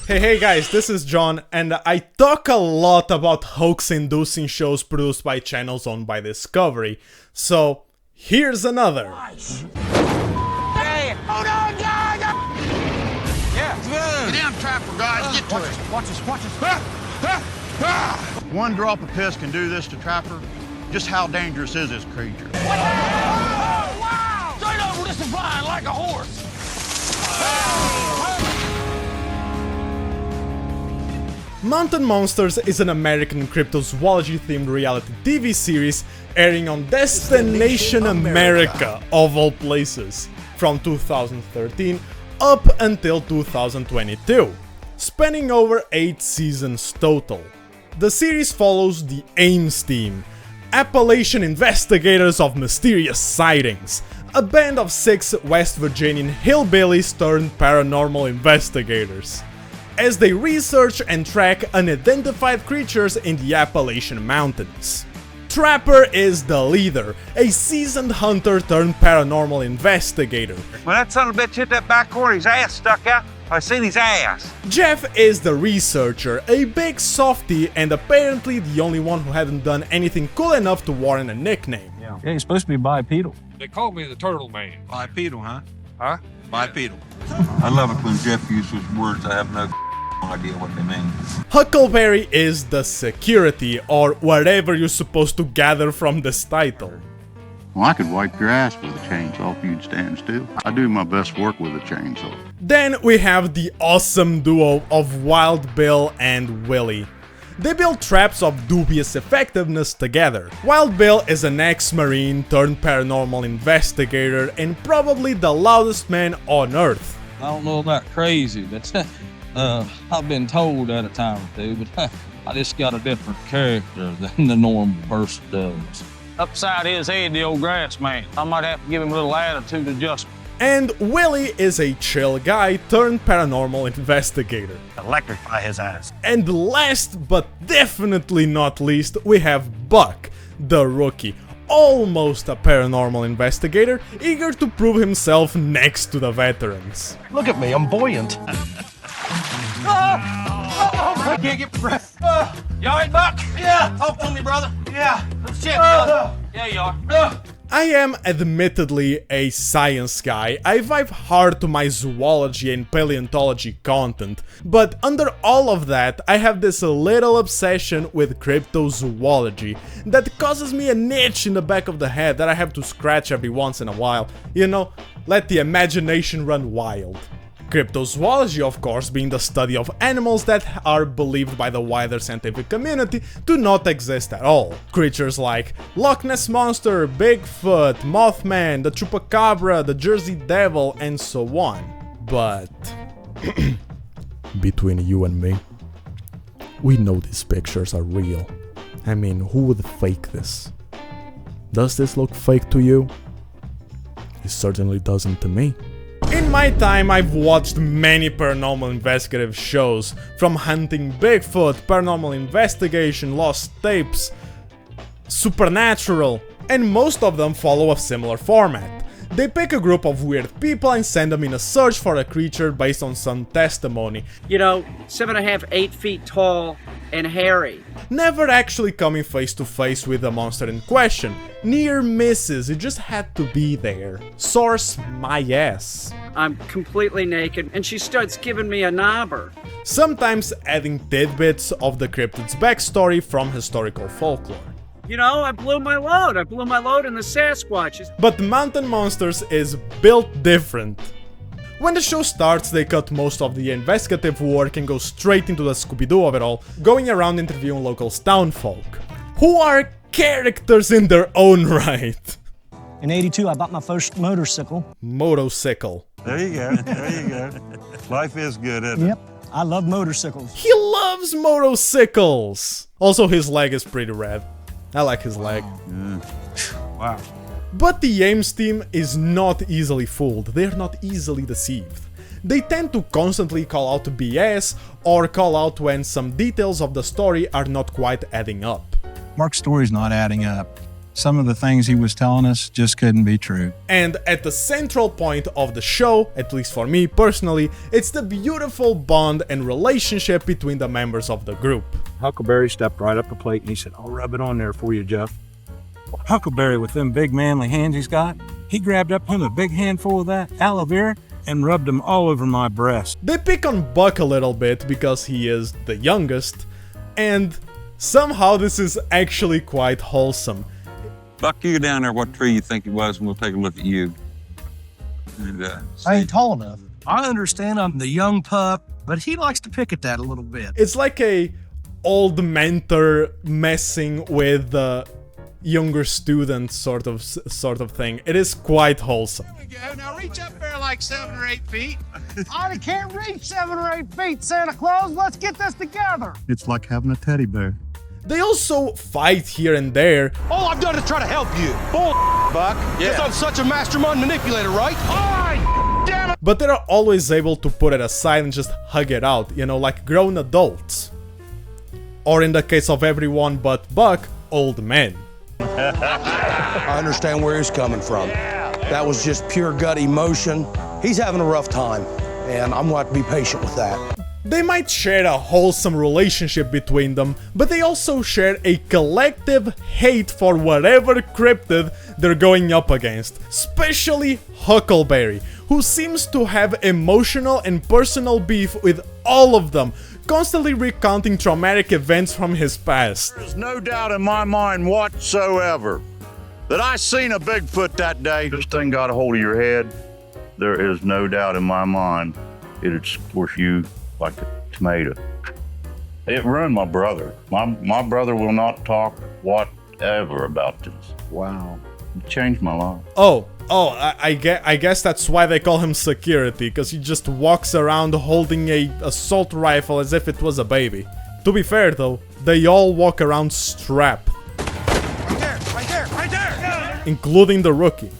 Hey guys, this is John, and I talk a lot about hoax-inducing shows produced by channels owned by Discovery, so here's another. Hey, hold on, guys! Yeah, get down, trapper, guys, get to it. Watch this. One drop of piss can do this to Trapper. Just how dangerous is this creature? Oh, wow! Straight over, this is flying like a horse. Mountain Monsters is an American cryptozoology-themed reality TV series airing on Destination America, of all places, from 2013 up until 2022, spanning over 8 seasons total. The series follows the Ames team, Appalachian investigators of mysterious sightings, a band of 6 West Virginian hillbillies turned paranormal investigators, as they research and track unidentified creatures in the Appalachian Mountains. Trapper is the leader, a seasoned hunter turned paranormal investigator. When that son of a bitch hit that back corner, his ass stuck out. I seen his ass. Jeff is the researcher, a big softie and apparently the only one who hadn't done anything cool enough to warrant a nickname. Yeah, he's supposed to be bipedal. They call me the Turtle Man. Bipedal, huh? Huh? Bipedal. I love it when Jeff uses words I have no idea what they mean. Huckleberry is the security, or whatever you're supposed to gather from this title. Well, I could wipe your ass with a chainsaw if you'd stand still. I do my best work with a chainsaw. Then we have the awesome duo of Wild Bill and Willie. They build traps of dubious effectiveness together. Wild Bill is an ex-marine turned paranormal investigator and probably the loudest man on Earth. I don't know about crazy, but I've been told that a time or two, but I just got a different character than the normal person does. Upside his head, the old grass man. I might have to give him a little attitude adjustment. And Willie is a chill guy turned paranormal investigator. Electrify his ass. And last but definitely not least, we have Buck, the rookie, almost a paranormal investigator, eager to prove himself next to the veterans. Look at me, I'm buoyant. I can't get breath. You all right, Buck? Yeah. Talk to me, brother. Yeah. Let's check, brother. Yeah, you are. I am admittedly a science guy. I vibe hard to my zoology and paleontology content, but under all of that, I have this little obsession with cryptozoology that causes me an itch in the back of the head that I have to scratch every once in a while. You know, let the imagination run wild. Cryptozoology, of course, being the study of animals that are believed by the wider scientific community to not exist at all. Creatures like Loch Ness Monster, Bigfoot, Mothman, the Chupacabra, the Jersey Devil, and so on. But between you and me, we know these pictures are real. I mean, who would fake this? Does this look fake to you? It certainly doesn't to me. In my time, I've watched many paranormal investigative shows, from Hunting Bigfoot, Paranormal Investigation, Lost Tapes, Supernatural, and most of them follow a similar format. They pick a group of weird people and send them in a search for a creature based on some testimony. You know, 7.5, 8 feet tall and hairy. Never actually coming face to face with the monster in question. Near misses, it just had to be there. Source, my ass. I'm completely naked and she starts giving me a knobber. Sometimes adding tidbits of the cryptid's backstory from historical folklore. You know, I blew my load. I blew my load in the Sasquatches. But Mountain Monsters is built different. When the show starts, they cut most of the investigative work and go straight into the Scooby-Doo of it all, going around interviewing local townfolk, who are characters in their own right. In '82, I bought my first motorcycle. Motorcycle. There you go, there you go. Life is good, isn't it? Yep, I love motorcycles. He loves motorcycles! Also, his leg is pretty rad. I like his leg. Wow. But the Ames team is not easily fooled, they're not easily deceived. They tend to constantly call out BS or call out when some details of the story are not quite adding up. Mark's story's not adding up. Some of the things he was telling us just couldn't be true. And at the central point of the show, at least for me personally, it's the beautiful bond and relationship between the members of the group. Huckleberry stepped right up the plate and he said, "I'll rub it on there for you, Jeff." Huckleberry, with them big manly hands he's got, he grabbed up him a big handful of that aloe vera and rubbed them all over my breast. They pick on Buck a little bit because he is the youngest, and somehow this is actually quite wholesome. Buck, you go down there what tree you think it was, and we'll take a look at you. And, I ain't tall enough. I understand I'm the young pup, but he likes to pick at that a little bit. It's like a old mentor messing with the younger student sort of thing. It is quite wholesome. There we go. Now reach up there like 7 or 8 feet. I can't reach 7 or 8 feet, Santa Claus. Let's get this together. It's like having a teddy bear. They also fight here and there. All I've done is try to help you. Bull, Buck. Because I'm such a mastermind manipulator, right? All right, damn it. But they're always able to put it aside and just hug it out, you know, like grown adults. Or in the case of everyone but Buck, old men. I understand where he's coming from. That was just pure gut emotion. He's having a rough time, and I'm going to have to be patient with that. They might share a wholesome relationship between them, but they also share a collective hate for whatever cryptid they're going up against, especially Huckleberry, who seems to have emotional and personal beef with all of them, constantly recounting traumatic events from his past. There's no doubt in my mind whatsoever that I seen a Bigfoot that day. This thing got a hold of your head. There is no doubt in my mind it'd squish you like a tomato. It ruined my brother. My brother will not talk whatever about this. Wow. It changed my life. I guess that's why they call him security, because he just walks around holding a assault rifle as if it was a baby. To be fair though, they all walk around strapped. Right there. Including the rookie.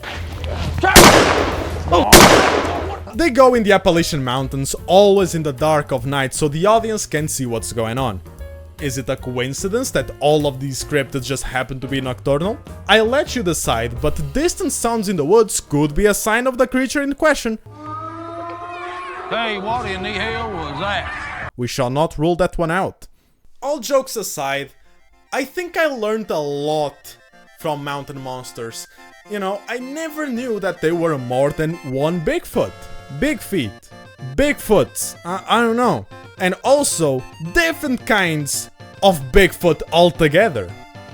They go in the Appalachian Mountains, always in the dark of night, so the audience can see what's going on. Is it a coincidence that all of these cryptids just happen to be nocturnal? I'll let you decide, but distant sounds in the woods could be a sign of the creature in question. Hey, what in the hell was that? We shall not rule that one out. All jokes aside, I think I learned a lot from mountain monsters. You know, I never knew that there were more than one Bigfoot. Big feet. Bigfoots. I don't know. And also, different kinds of Bigfoot altogether.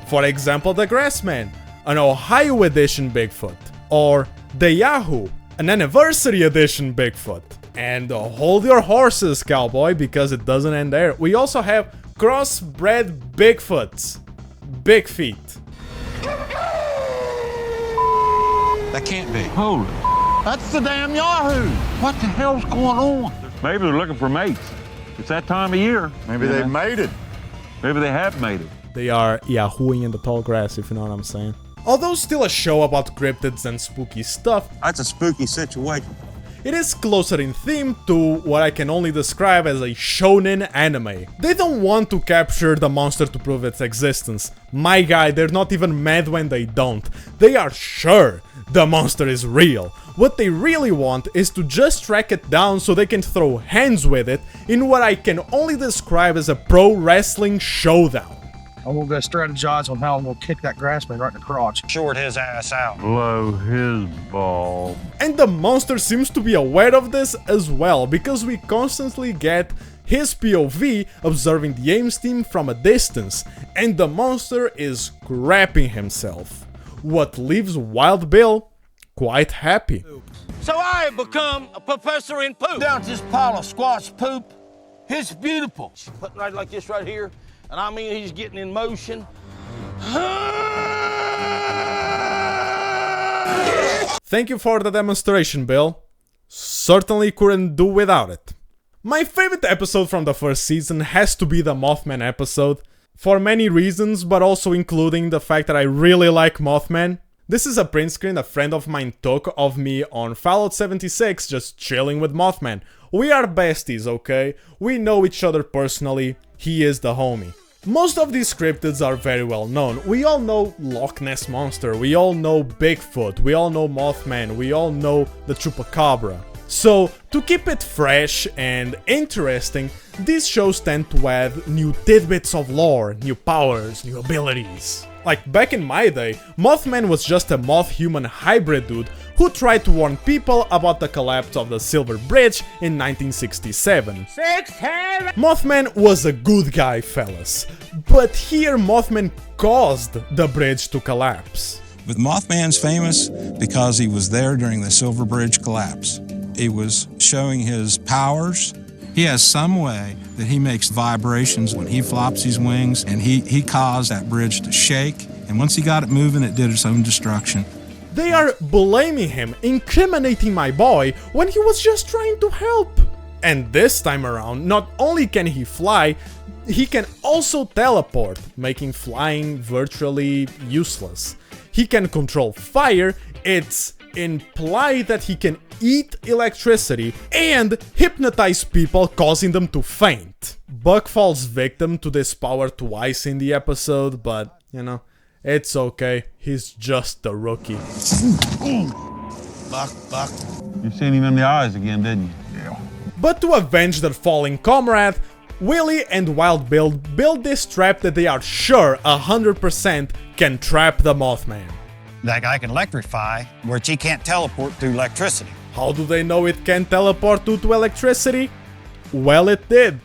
For example, the Grassman, an Ohio edition Bigfoot. Or the Yahoo, an anniversary edition Bigfoot. And hold your horses, cowboy, because it doesn't end there. We also have crossbred Bigfoots. Big feet. That can't be. Holy. That's the damn Yahoo! What the hell's going on? Maybe they're looking for mates. It's that time of year. Maybe they've made it. Maybe they have made it. They are yahooing in the tall grass, if you know what I'm saying. Although still a show about cryptids and spooky stuff, That's a spooky situation. it is closer in theme to what I can only describe as a shonen anime. They don't want to capture the monster to prove its existence. My guy, they're not even mad when they don't. They are sure the monster is real. What they really want is to just track it down so they can throw hands with it in what I can only describe as a pro wrestling showdown. I'm gonna go strategize on how I'm gonna kick that grassman right in the crotch. Short his ass out. Blow his ball. And the monster seems to be aware of this as well, because we constantly get his POV observing the Ames team from a distance, and the monster is crapping himself, what leaves Wild Bill quite happy. So I have become a professor in poop. Down to this pile of squash poop. It's beautiful. Putting right like this right here. And I mean, he's getting in motion. Thank you for the demonstration, Bill. Certainly couldn't do without it. My favorite episode from the first season has to be the Mothman episode, for many reasons, but also including the fact that I really like Mothman. This is a print screen a friend of mine took of me on Fallout 76 just chilling with Mothman. We are besties, okay? We know each other personally. He is the homie. Most of these cryptids are very well known. We all know Loch Ness Monster, we all know Bigfoot, we all know Mothman, we all know the Chupacabra. So, to keep it fresh and interesting, these shows tend to add new tidbits of lore, new powers, new abilities. Like back in my day, Mothman was just a moth-human hybrid dude who tried to warn people about the collapse of the Silver Bridge in 1967. Mothman was a good guy, fellas. But here Mothman caused the bridge to collapse. But Mothman's famous because he was there during the Silver Bridge collapse. He was showing his powers. He has some way that he makes vibrations when he flops his wings, and he caused that bridge to shake. And once he got it moving, it did its own destruction. They are blaming him, incriminating my boy when he was just trying to help. And this time around, not only can he fly, he can also teleport, making flying virtually useless. He can control fire, it's implied that he can eat electricity and hypnotize people, causing them to faint. Buck falls victim to this power twice in the episode, but, you know, it's okay, he's just a rookie. Buck. You seen him in the eyes again, didn't you? Yeah. But to avenge their falling comrade, Willie and Wild Bill build this trap that they are sure 100% can trap the Mothman. That guy can electrify, which he can't teleport through electricity. How do they know it can teleport due to electricity? Well, it did.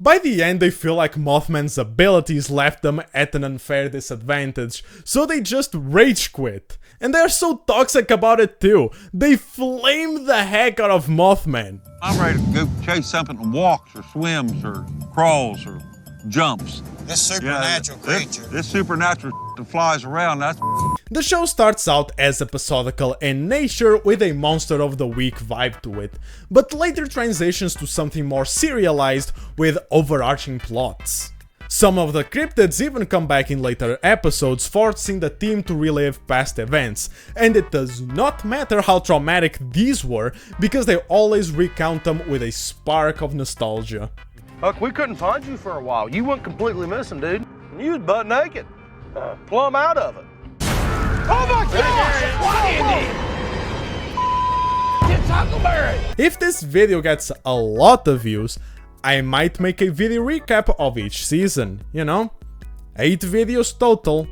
By the end, they feel like Mothman's abilities left them at an unfair disadvantage, so they just rage quit. And they're so toxic about it too. They flame the heck out of Mothman. I'm ready to go chase something that walks or swims or crawls or jumps. This supernatural creature. This supernatural that flies around, that's... The show starts out as episodical in nature with a monster of the week vibe to it, but later transitions to something more serialized with overarching plots. Some of the cryptids even come back in later episodes, forcing the team to relive past events, and it does not matter how traumatic these were, because they always recount them with a spark of nostalgia. Huck, we couldn't find you for a while. You went completely missing, dude. You was butt naked. Plumb out of it. Oh my gosh! What is Huckleberry? If this video gets a lot of views, I might make a video recap of each season, you know? 8 videos total.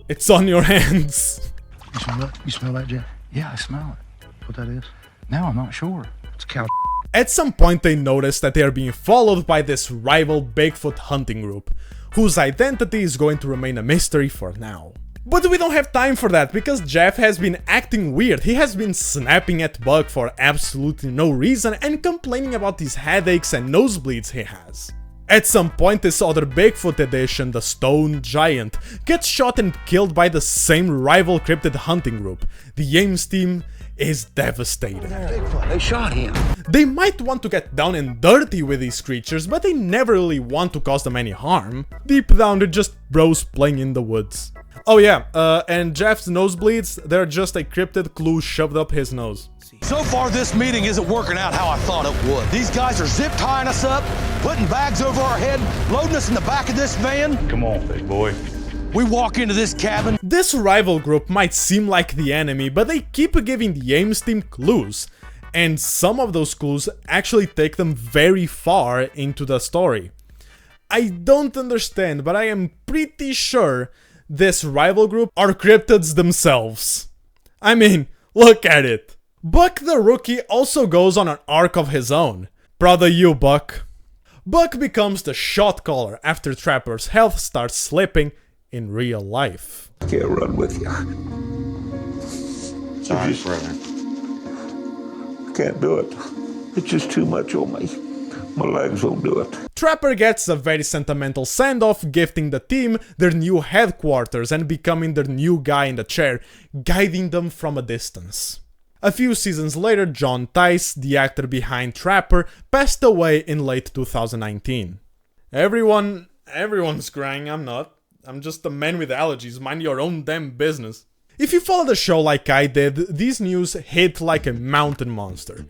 It's on your hands. You smell that? You smell that, Jeff? Yeah, I smell it. What that is? No, I'm not sure. It's cow. At some point they notice that they are being followed by this rival Bigfoot hunting group, whose identity is going to remain a mystery for now. But we don't have time for that, because Jeff has been acting weird. He has been snapping at Buck for absolutely no reason and complaining about these headaches and nosebleeds he has. At some point this other Bigfoot edition, the Stone Giant, gets shot and killed by the same rival cryptid hunting group. The Ames team is devastated. They shot him. They might want to get down and dirty with these creatures, but they never really want to cause them any harm. Deep down they're just bros playing in the woods. Oh yeah, and Jeff's nosebleeds, they're just a cryptid clue shoved up his nose. So far, this meeting isn't working out how I thought it would. These guys are zip tying us up, putting bags over our head, loading us in the back of this van. Come on, big boy. We walk into this cabin. This rival group might seem like the enemy, but they keep giving the Ames team clues, and some of those clues actually take them very far into the story. I don't understand, but I am pretty sure this rival group are cryptids themselves. I mean, look at it. Buck the Rookie also goes on an arc of his own. Proud of you, Buck. Buck becomes the shot caller after Trapper's health starts slipping in real life. I can't run with you. Sorry, brother. I can't do it. It's just too much on me. My legs won't do it. Trapper gets a very sentimental send-off, gifting the team their new headquarters and becoming their new guy in the chair, guiding them from a distance. A few seasons later, John Tice, the actor behind Trapper, passed away in late 2019. Everyone's crying, I'm not. I'm just a man with allergies, mind your own damn business. If you follow the show like I did, these news hit like a mountain monster.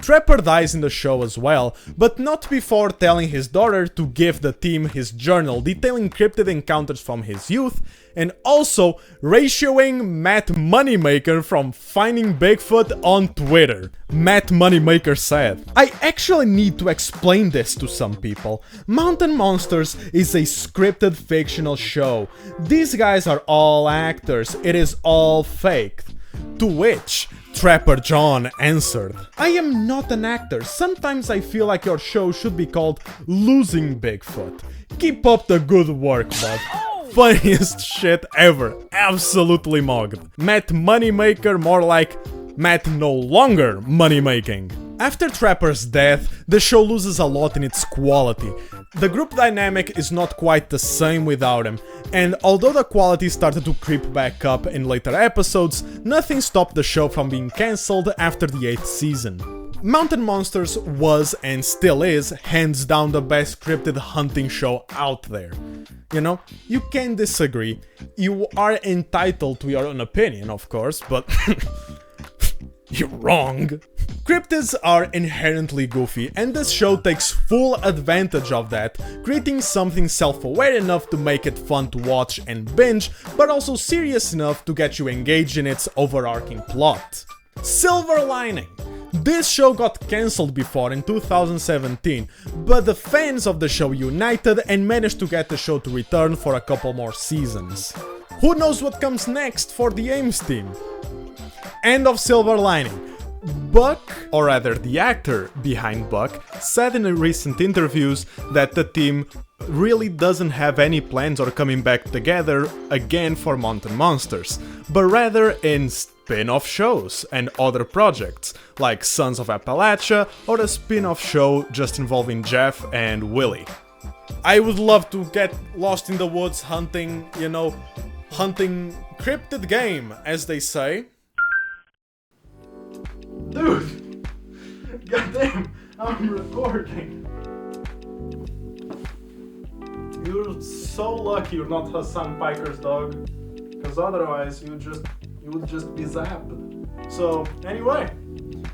Trapper dies in the show as well, but not before telling his daughter to give the team his journal detailing cryptid encounters from his youth, and also ratioing Matt Moneymaker from finding Bigfoot on Twitter. Matt Moneymaker said, "I actually need to explain this to some people. Mountain Monsters is a scripted fictional show. These guys are all actors, it is all faked." To which Trapper John answered, "I am not an actor. Sometimes I feel like your show should be called Losing Bigfoot. Keep up the good work, bud." Funniest shit ever. Absolutely mugged. Matt Moneymaker, more like Matt no longer money making. After Trapper's death, the show loses a lot in its quality. The group dynamic is not quite the same without him, and although the quality started to creep back up in later episodes, nothing stopped the show from being cancelled after the 8th season. Mountain Monsters was and still is hands down the best cryptid hunting show out there. You know, you can disagree, you are entitled to your own opinion, of course, but you're wrong. Cryptids are inherently goofy, and this show takes full advantage of that, creating something self-aware enough to make it fun to watch and binge, but also serious enough to get you engaged in its overarching plot. Silver lining. This show got cancelled before in 2017, but the fans of the show united and managed to get the show to return for a couple more seasons. Who knows what comes next for the Ames team? End of Silver lining. Buck, or rather the actor behind Buck, said in recent interviews that the team really doesn't have any plans or coming back together again for Mountain Monsters, but rather in spin-off shows and other projects, like Sons of Appalachia or a spin-off show just involving Jeff and Willie. I would love to get lost in the woods hunting, you know, hunting cryptid game, as they say. Dude! Goddamn, I'm recording. You're so lucky you're not Hassan Piker's dog, because otherwise you would just be zapped. So anyway,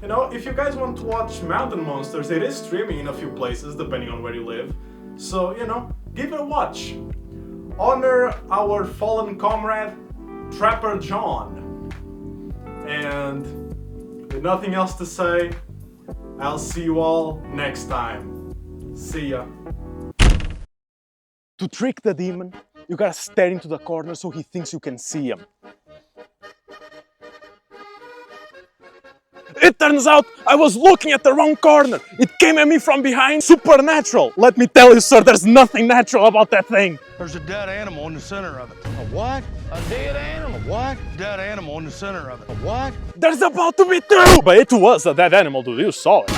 you know, if you guys want to watch Mountain Monsters, it is streaming in a few places depending on where you live. So, you know, give it a watch. Honor our fallen comrade, Trapper John. And with nothing else to say, I'll see you all next time. See ya. To trick the demon, you gotta stare into the corner so he thinks you can see him. It turns out I was looking at the wrong corner. It came at me from behind. Supernatural. Let me tell you, sir, there's nothing natural about that thing. There's a dead animal in the center of it. A what? A dead animal. A what? Dead animal in the center of it. A what? There's about to be two! But it was a dead animal, dude. You saw it.